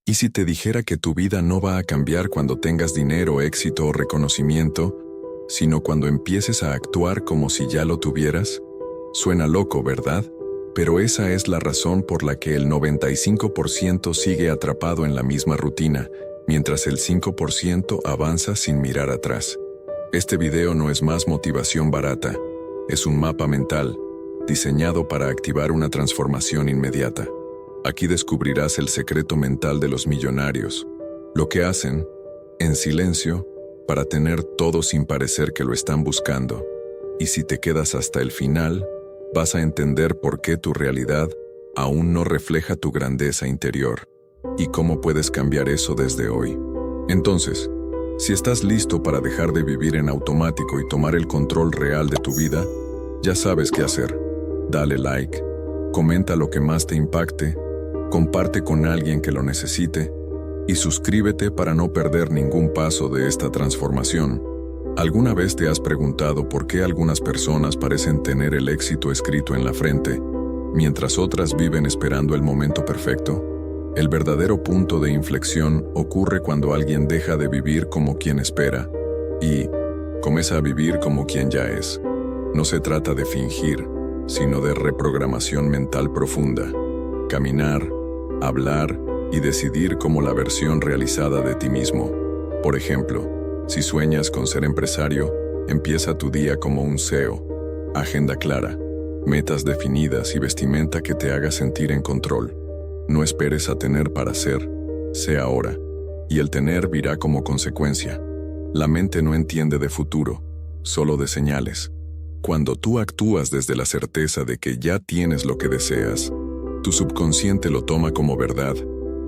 ¿Y si te dijera que tu vida no va a cambiar cuando tengas dinero, éxito o reconocimiento, sino cuando empieces a actuar como si ya lo tuvieras? Suena loco, ¿verdad? Pero esa es la razón por la que el 95% sigue atrapado en la misma rutina, mientras el 5% avanza sin mirar atrás. Este video no es más motivación barata, es un mapa mental, diseñado para activar una transformación inmediata. Aquí descubrirás el secreto mental de los millonarios, lo que hacen, en silencio, para tener todo sin parecer que lo están buscando. Y si te quedas hasta el final, vas a entender por qué tu realidad aún no refleja tu grandeza interior, y cómo puedes cambiar eso desde hoy. Entonces, si estás listo para dejar de vivir en automático y tomar el control real de tu vida, ya sabes qué hacer. Dale like, comenta lo que más te impacte, comparte con alguien que lo necesite y suscríbete para no perder ningún paso de esta transformación. ¿Alguna vez te has preguntado por qué algunas personas parecen tener el éxito escrito en la frente, mientras otras viven esperando el momento perfecto? El verdadero punto de inflexión ocurre cuando alguien deja de vivir como quien espera y comienza a vivir como quien ya es. No se trata de fingir, sino de reprogramación mental profunda. Caminar, hablar y decidir como la versión realizada de ti mismo. Por ejemplo, si sueñas con ser empresario, empieza tu día como un CEO. Agenda clara, metas definidas y vestimenta que te haga sentir en control. No esperes a tener para ser, sé ahora, y el tener virá como consecuencia. La mente no entiende de futuro, solo de señales. Cuando tú actúas desde la certeza de que ya tienes lo que deseas, tu subconsciente lo toma como verdad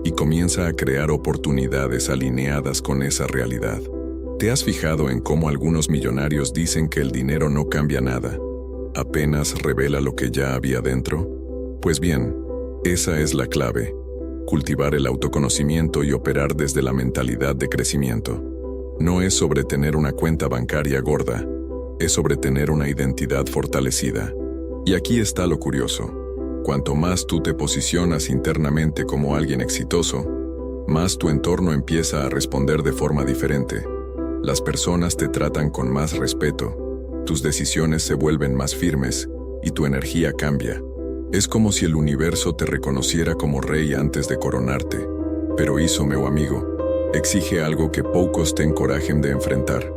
y comienza a crear oportunidades alineadas con esa realidad. ¿Te has fijado en cómo algunos millonarios dicen que el dinero no cambia nada? ¿Apenas revela lo que ya había dentro? Pues bien, esa es la clave: cultivar el autoconocimiento y operar desde la mentalidad de crecimiento. No es sobre tener una cuenta bancaria gorda, es sobre tener una identidad fortalecida. Y aquí está lo curioso: cuanto más tú te posicionas internamente como alguien exitoso, más tu entorno empieza a responder de forma diferente. Las personas te tratan con más respeto, tus decisiones se vuelven más firmes y tu energía cambia. Es como si el universo te reconociera como rey antes de coronarte. Pero eso, meu amigo, exige algo que pocos te encorajen de enfrentar: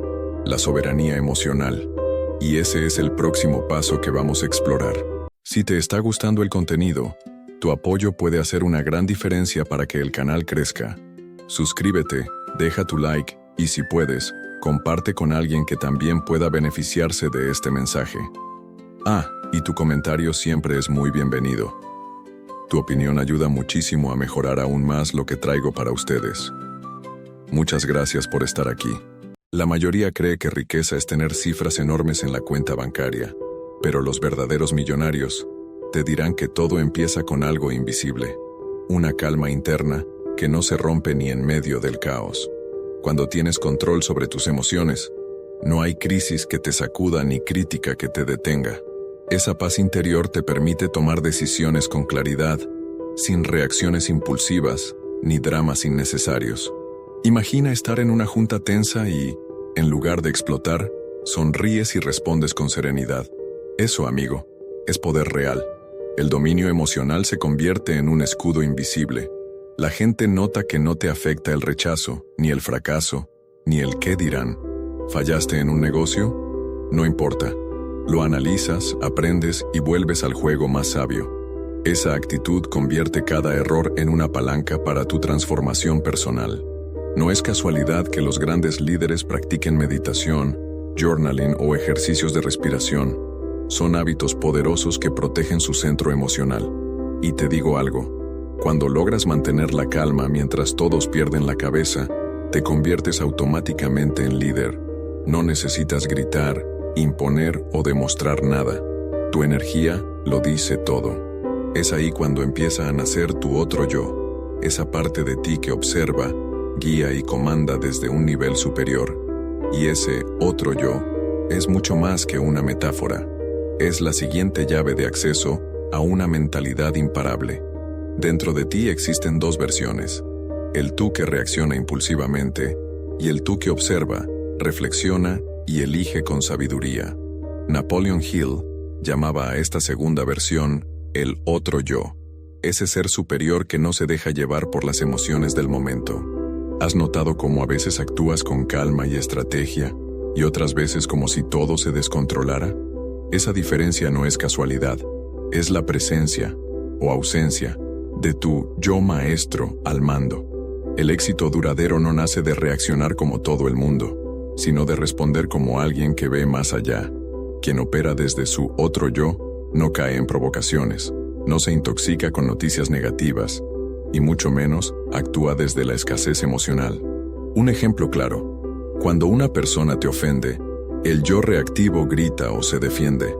la soberanía emocional. Y ese es el próximo paso que vamos a explorar. Si te está gustando el contenido, tu apoyo puede hacer una gran diferencia para que el canal crezca. Suscríbete, deja tu like y, si puedes, comparte con alguien que también pueda beneficiarse de este mensaje. Y tu comentario siempre es muy bienvenido. Tu opinión ayuda muchísimo a mejorar aún más lo que traigo para ustedes. Muchas gracias por estar aquí. La mayoría cree que riqueza es tener cifras enormes en la cuenta bancaria, pero los verdaderos millonarios te dirán que todo empieza con algo invisible, una calma interna que no se rompe ni en medio del caos. Cuando tienes control sobre tus emociones, no hay crisis que te sacuda ni crítica que te detenga. Esa paz interior te permite tomar decisiones con claridad, sin reacciones impulsivas ni dramas innecesarios. Imagina estar en una junta tensa y, en lugar de explotar, sonríes y respondes con serenidad. Eso, amigo, es poder real. El dominio emocional se convierte en un escudo invisible. La gente nota que no te afecta el rechazo, ni el fracaso, ni el qué dirán. ¿Fallaste en un negocio? No importa. Lo analizas, aprendes y vuelves al juego más sabio. Esa actitud convierte cada error en una palanca para tu transformación personal. No es casualidad que los grandes líderes practiquen meditación, journaling o ejercicios de respiración. Son hábitos poderosos que protegen su centro emocional. Y te digo algo: cuando logras mantener la calma mientras todos pierden la cabeza, te conviertes automáticamente en líder. No necesitas gritar, imponer o demostrar nada. Tu energía lo dice todo. Es ahí cuando empieza a nacer tu otro yo, esa parte de ti que observa, guía y comanda desde un nivel superior. Y ese otro yo es mucho más que una metáfora. Es la siguiente llave de acceso a una mentalidad imparable. Dentro de ti existen dos versiones: el tú que reacciona impulsivamente y el tú que observa, reflexiona y elige con sabiduría. Napoleon Hill llamaba a esta segunda versión el otro yo, ese ser superior que no se deja llevar por las emociones del momento. ¿Has notado cómo a veces actúas con calma y estrategia y otras veces como si todo se descontrolara? Esa diferencia no es casualidad, es la presencia o ausencia de tu yo maestro al mando. El éxito duradero no nace de reaccionar como todo el mundo, sino de responder como alguien que ve más allá. Quien opera desde su otro yo no cae en provocaciones, no se intoxica con noticias negativas, y mucho menos actúa desde la escasez emocional. Un ejemplo claro: cuando una persona te ofende, el yo reactivo grita o se defiende.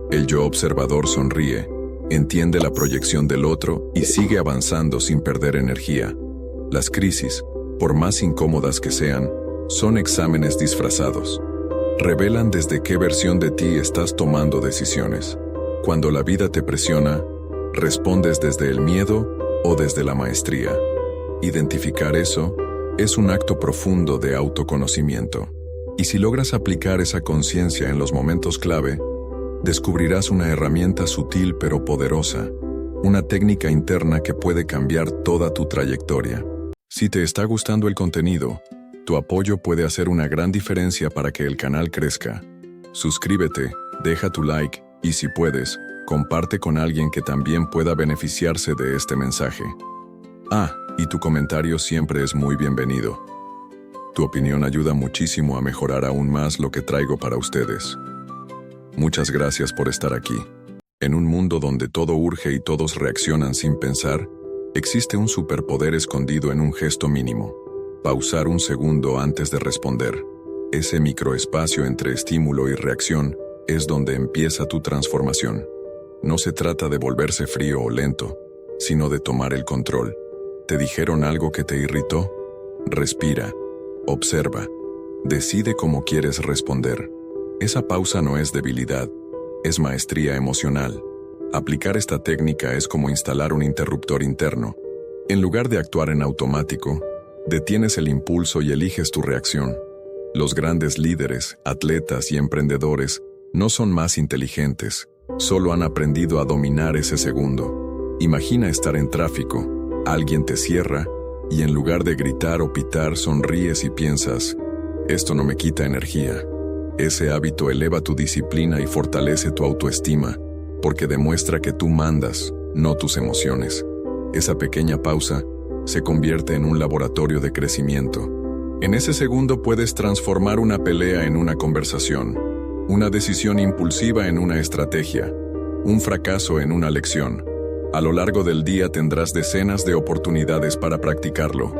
El yo observador sonríe, entiende la proyección del otro y sigue avanzando sin perder energía. Las crisis, por más incómodas que sean, son exámenes disfrazados. Revelan desde qué versión de ti estás tomando decisiones. Cuando la vida te presiona, ¿respondes desde el miedo o desde la maestría? Identificar eso es un acto profundo de autoconocimiento. Y si logras aplicar esa conciencia en los momentos clave, descubrirás una herramienta sutil pero poderosa, una técnica interna que puede cambiar toda tu trayectoria. Si te está gustando el contenido, tu apoyo puede hacer una gran diferencia para que el canal crezca. Suscríbete, deja tu like y, si puedes, comparte con alguien que también pueda beneficiarse de este mensaje. Y tu comentario siempre es muy bienvenido. Tu opinión ayuda muchísimo a mejorar aún más lo que traigo para ustedes. Muchas gracias por estar aquí. En un mundo donde todo urge y todos reaccionan sin pensar, existe un superpoder escondido en un gesto mínimo: pausar un segundo antes de responder. Ese microespacio entre estímulo y reacción es donde empieza tu transformación. No se trata de volverse frío o lento, sino de tomar el control. ¿Te dijeron algo que te irritó? Respira, observa, decide cómo quieres responder. Esa pausa no es debilidad, es maestría emocional. Aplicar esta técnica es como instalar un interruptor interno. En lugar de actuar en automático, detienes el impulso y eliges tu reacción. Los grandes líderes, atletas y emprendedores no son más inteligentes, solo han aprendido a dominar ese segundo. Imagina estar en tráfico, alguien te cierra, y en lugar de gritar o pitar sonríes y piensas: esto no me quita energía. Ese hábito eleva tu disciplina y fortalece tu autoestima, porque demuestra que tú mandas, no tus emociones. Esa pequeña pausa se convierte en un laboratorio de crecimiento. En ese segundo puedes transformar una pelea en una conversación, una decisión impulsiva en una estrategia, un fracaso en una lección. A lo largo del día tendrás decenas de oportunidades para practicarlo,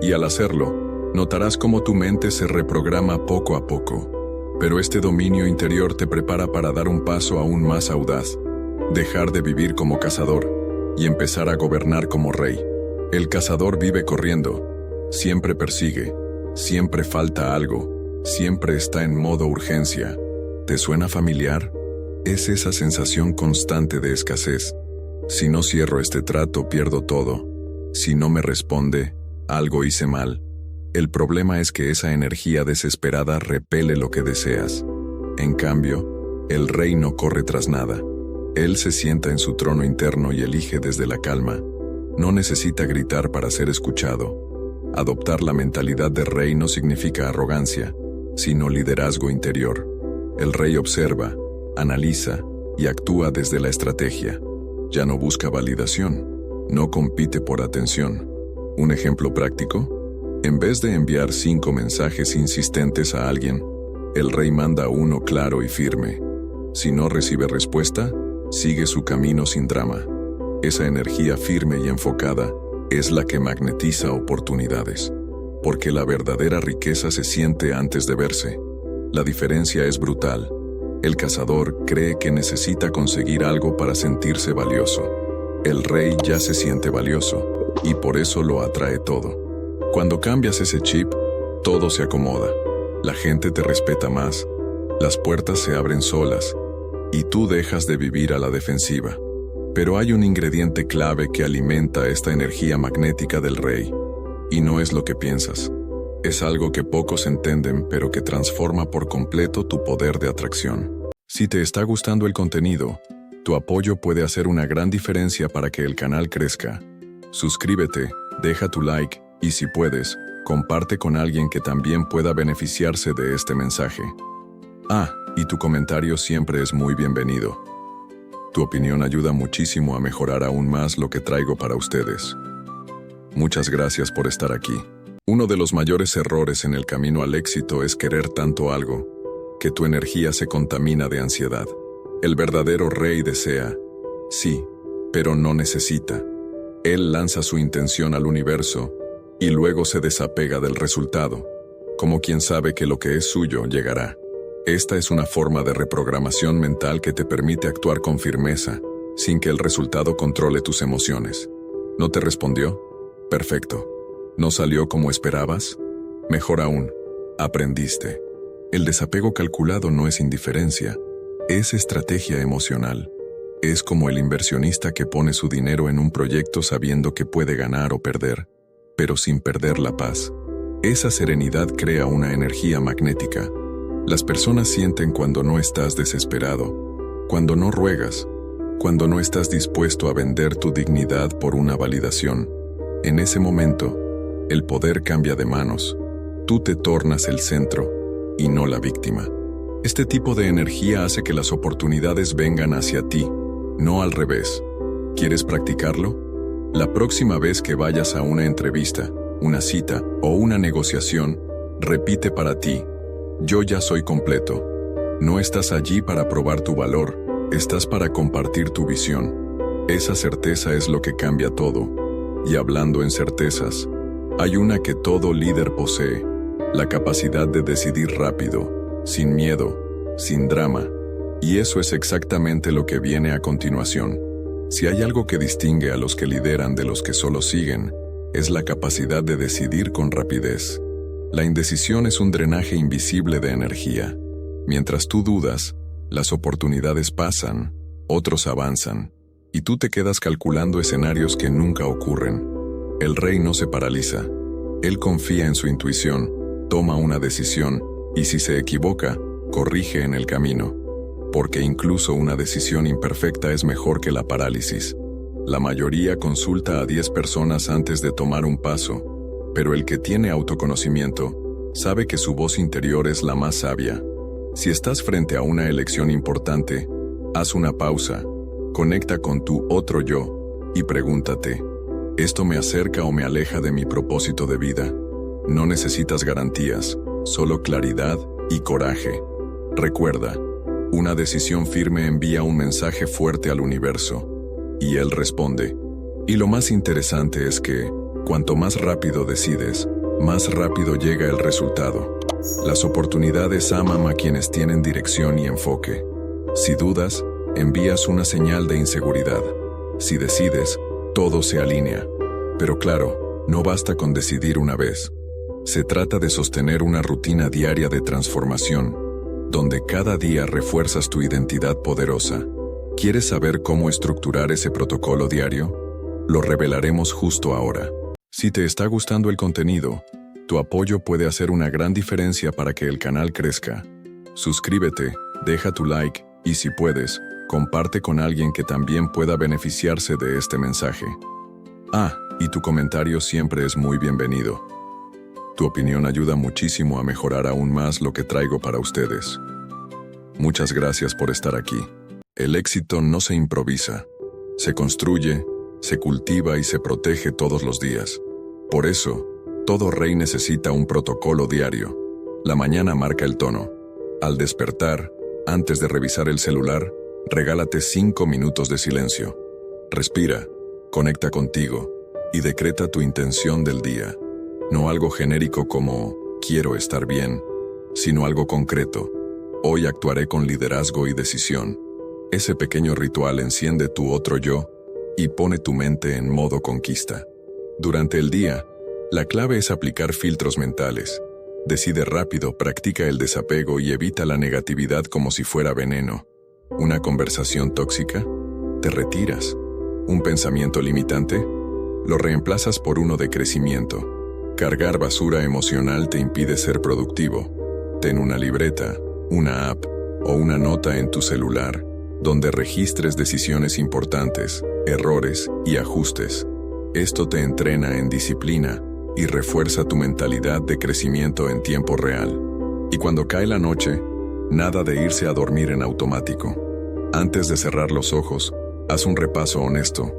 y al hacerlo, notarás cómo tu mente se reprograma poco a poco. Pero este dominio interior te prepara para dar un paso aún más audaz, dejar de vivir como cazador y empezar a gobernar como rey. El cazador vive corriendo, siempre persigue, siempre falta algo, siempre está en modo urgencia. ¿Te suena familiar? Es esa sensación constante de escasez. Si no cierro este trato, pierdo todo. Si no me responde, algo hice mal. El problema es que esa energía desesperada repele lo que deseas. En cambio, el rey no corre tras nada. Él se sienta en su trono interno y elige desde la calma. No necesita gritar para ser escuchado. Adoptar la mentalidad de rey no significa arrogancia, sino liderazgo interior. El rey observa, analiza y actúa desde la estrategia. Ya no busca validación, no compite por atención. ¿Un ejemplo práctico? En vez de enviar 5 mensajes insistentes a alguien, el rey manda uno claro y firme. Si no recibe respuesta, sigue su camino sin drama. Esa energía firme y enfocada es la que magnetiza oportunidades, porque la verdadera riqueza se siente antes de verse. La diferencia es brutal. El cazador cree que necesita conseguir algo para sentirse valioso. El rey ya se siente valioso, y por eso lo atrae todo. Cuando cambias ese chip, todo se acomoda. La gente te respeta más, las puertas se abren solas, y tú dejas de vivir a la defensiva. Pero hay un ingrediente clave que alimenta esta energía magnética del rey: y no es lo que piensas. Es algo que pocos entienden, pero que transforma por completo tu poder de atracción. Si te está gustando el contenido, tu apoyo puede hacer una gran diferencia para que el canal crezca. Suscríbete, deja tu like y si puedes, comparte con alguien que también pueda beneficiarse de este mensaje. Y tu comentario siempre es muy bienvenido. Tu opinión ayuda muchísimo a mejorar aún más lo que traigo para ustedes. Muchas gracias por estar aquí. Uno de los mayores errores en el camino al éxito es querer tanto algo, que tu energía se contamina de ansiedad. El verdadero rey desea, sí, pero no necesita. Él lanza su intención al universo y luego se desapega del resultado, como quien sabe que lo que es suyo llegará. Esta es una forma de reprogramación mental que te permite actuar con firmeza, sin que el resultado controle tus emociones. ¿No te respondió? Perfecto. ¿No salió como esperabas? Mejor aún, aprendiste. El desapego calculado no es indiferencia, es estrategia emocional. Es como el inversionista que pone su dinero en un proyecto sabiendo que puede ganar o perder, pero sin perder la paz. Esa serenidad crea una energía magnética. Las personas sienten cuando no estás desesperado, cuando no ruegas, cuando no estás dispuesto a vender tu dignidad por una validación. En ese momento, el poder cambia de manos. Tú te tornas el centro y no la víctima. Este tipo de energía hace que las oportunidades vengan hacia ti, no al revés. ¿Quieres practicarlo? La próxima vez que vayas a una entrevista, una cita o una negociación, repite para ti: yo ya soy completo. No estás allí para probar tu valor, estás para compartir tu visión. Esa certeza es lo que cambia todo. Y hablando en certezas, hay una que todo líder posee: la capacidad de decidir rápido, sin miedo, sin drama. Y eso es exactamente lo que viene a continuación. Si hay algo que distingue a los que lideran de los que solo siguen, es la capacidad de decidir con rapidez. La indecisión es un drenaje invisible de energía. Mientras tú dudas, las oportunidades pasan, otros avanzan, y tú te quedas calculando escenarios que nunca ocurren. El rey no se paraliza. Él confía en su intuición, toma una decisión, y si se equivoca, corrige en el camino. Porque incluso una decisión imperfecta es mejor que la parálisis. La mayoría consulta a 10 personas antes de tomar un paso, pero el que tiene autoconocimiento sabe que su voz interior es la más sabia. Si estás frente a una elección importante, haz una pausa, conecta con tu otro yo y pregúntate: ¿esto me acerca o me aleja de mi propósito de vida? No necesitas garantías, solo claridad y coraje. Recuerda, una decisión firme envía un mensaje fuerte al universo, y él responde. Y lo más interesante es que, cuanto más rápido decides, más rápido llega el resultado. Las oportunidades aman a quienes tienen dirección y enfoque. Si dudas, envías una señal de inseguridad. Si decides, todo se alinea. Pero claro, no basta con decidir una vez. Se trata de sostener una rutina diaria de transformación, donde cada día refuerzas tu identidad poderosa. ¿Quieres saber cómo estructurar ese protocolo diario? Lo revelaremos justo ahora. Si te está gustando el contenido, tu apoyo puede hacer una gran diferencia para que el canal crezca. Suscríbete, deja tu like y si puedes, comparte con alguien que también pueda beneficiarse de este mensaje. Y tu comentario siempre es muy bienvenido. Tu opinión ayuda muchísimo a mejorar aún más lo que traigo para ustedes. Muchas gracias por estar aquí. El éxito no se improvisa, se construye, se cultiva y se protege todos los días. Por eso, todo rey necesita un protocolo diario. La mañana marca el tono. Al despertar, antes de revisar el celular, regálate 5 minutos de silencio. Respira, conecta contigo y decreta tu intención del día. No algo genérico como «quiero estar bien», sino algo concreto. Hoy actuaré con liderazgo y decisión. Ese pequeño ritual enciende tu otro yo y pone tu mente en modo conquista. Durante el día, la clave es aplicar filtros mentales. Decide rápido, practica el desapego y evita la negatividad como si fuera veneno. ¿Una conversación tóxica? Te retiras. ¿Un pensamiento limitante? Lo reemplazas por uno de crecimiento. Cargar basura emocional te impide ser productivo. Ten una libreta, una app o una nota en tu celular donde registres decisiones importantes, errores y ajustes. Esto te entrena en disciplina y refuerza tu mentalidad de crecimiento en tiempo real. Y cuando cae la noche, nada de irse a dormir en automático. Antes de cerrar los ojos, haz un repaso honesto.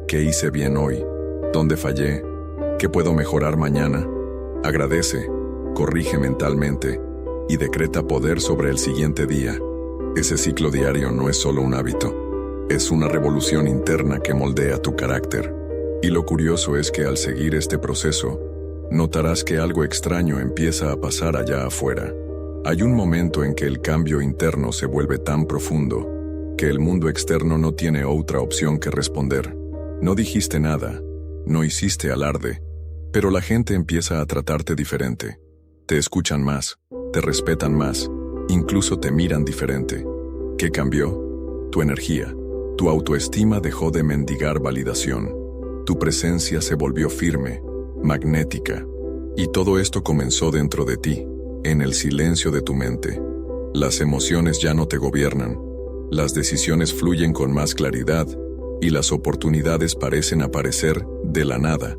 ¿Qué hice bien hoy? ¿Dónde fallé? ¿Qué puedo mejorar mañana? Agradece, corrige mentalmente y decreta poder sobre el siguiente día. Ese ciclo diario no es solo un hábito, es una revolución interna que moldea tu carácter. Y lo curioso es que al seguir este proceso, notarás que algo extraño empieza a pasar allá afuera. Hay un momento en que el cambio interno se vuelve tan profundo que el mundo externo no tiene otra opción que responder. No dijiste nada, no hiciste alarde, pero la gente empieza a tratarte diferente. Te escuchan más, te respetan más, incluso te miran diferente. ¿Qué cambió? Tu energía, tu autoestima dejó de mendigar validación. Tu presencia se volvió firme, magnética. Y todo esto comenzó dentro de ti, en el silencio de tu mente. Las emociones ya no te gobiernan. Las decisiones fluyen con más claridad y las oportunidades parecen aparecer de la nada.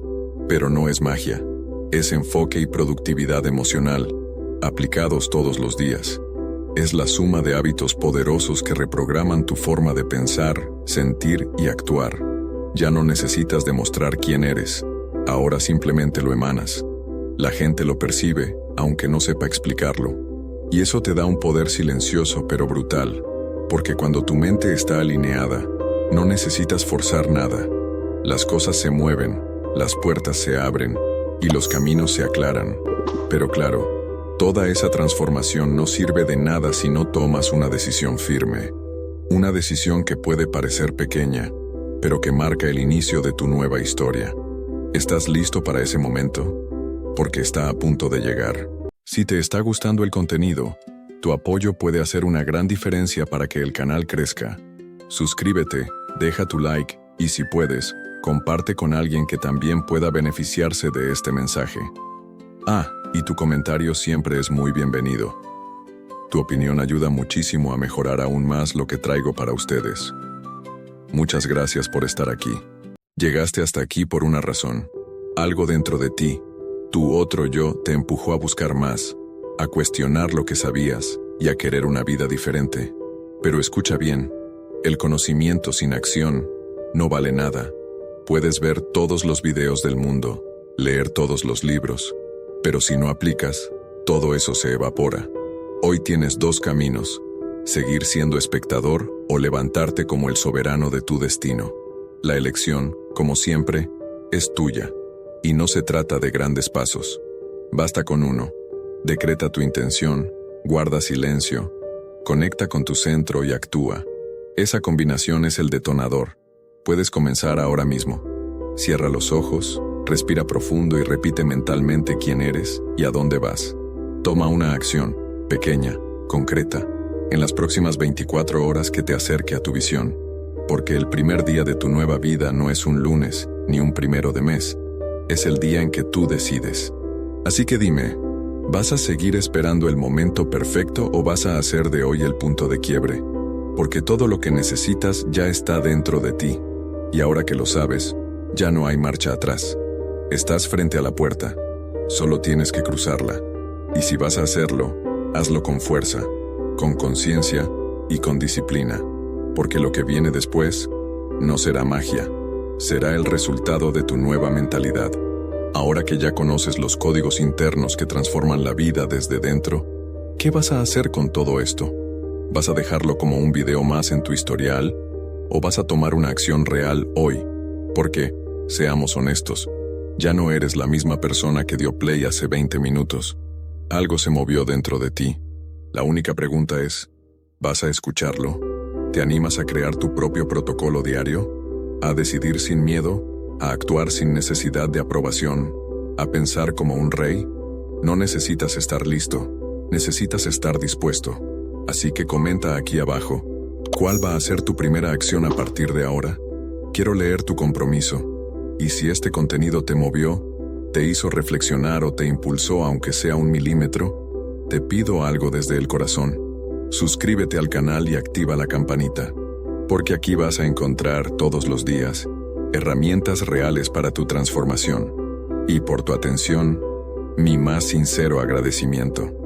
Pero no es magia. Es enfoque y productividad emocional, aplicados todos los días. Es la suma de hábitos poderosos que reprograman tu forma de pensar, sentir y actuar. Ya no necesitas demostrar quién eres. Ahora simplemente lo emanas. La gente lo percibe, aunque no sepa explicarlo. Y eso te da un poder silencioso pero brutal, porque cuando tu mente está alineada, no necesitas forzar nada. Las cosas se mueven, las puertas se abren y los caminos se aclaran. Pero claro, toda esa transformación no sirve de nada si no tomas una decisión firme. Una decisión que puede parecer pequeña, pero que marca el inicio de tu nueva historia. ¿Estás listo para ese momento? Porque está a punto de llegar. Si te está gustando el contenido, tu apoyo puede hacer una gran diferencia para que el canal crezca. Suscríbete, deja tu like y si puedes, comparte con alguien que también pueda beneficiarse de este mensaje. Y tu comentario siempre es muy bienvenido. Tu opinión ayuda muchísimo a mejorar aún más lo que traigo para ustedes. Muchas gracias por estar aquí. Llegaste hasta aquí por una razón. Algo dentro de ti, tu otro yo, te empujó a buscar más, a cuestionar lo que sabías y a querer una vida diferente. Pero escucha bien, el conocimiento sin acción no vale nada. Puedes ver todos los videos del mundo, leer todos los libros, pero si no aplicas, todo eso se evapora. Hoy tienes dos caminos: seguir siendo espectador o levantarte como el soberano de tu destino. La elección, como siempre, es tuya, y no se trata de grandes pasos. Basta con uno. Decreta tu intención, guarda silencio, conecta con tu centro y actúa. Esa combinación es el detonador. Puedes comenzar ahora mismo. Cierra los ojos, respira profundo y repite mentalmente quién eres y a dónde vas. Toma una acción, pequeña, concreta, en las próximas 24 horas que te acerque a tu visión. Porque el primer día de tu nueva vida no es un lunes, ni un 1 de mes. Es el día en que tú decides. Así que dime, ¿vas a seguir esperando el momento perfecto o vas a hacer de hoy el punto de quiebre? Porque todo lo que necesitas ya está dentro de ti. Y ahora que lo sabes, ya no hay marcha atrás. Estás frente a la puerta. Solo tienes que cruzarla. Y si vas a hacerlo, hazlo con fuerza, con conciencia y con disciplina. Porque lo que viene después no será magia, será el resultado de tu nueva mentalidad. Ahora que ya conoces los códigos internos que transforman la vida desde dentro, ¿qué vas a hacer con todo esto? ¿Vas a dejarlo como un video más en tu historial? ¿O vas a tomar una acción real hoy? Porque, seamos honestos, ya no eres la misma persona que dio play hace 20 minutos. Algo se movió dentro de ti. La única pregunta es, ¿vas a escucharlo? ¿Te animas a crear tu propio protocolo diario? ¿A decidir sin miedo? ¿A actuar sin necesidad de aprobación? ¿A pensar como un rey? No necesitas estar listo, necesitas estar dispuesto. Así que comenta aquí abajo, ¿cuál va a ser tu primera acción a partir de ahora? Quiero leer tu compromiso. Y si este contenido te movió, te hizo reflexionar o te impulsó aunque sea 1 milímetro, te pido algo desde el corazón. Suscríbete al canal y activa la campanita, porque aquí vas a encontrar todos los días herramientas reales para tu transformación. Y por tu atención, mi más sincero agradecimiento.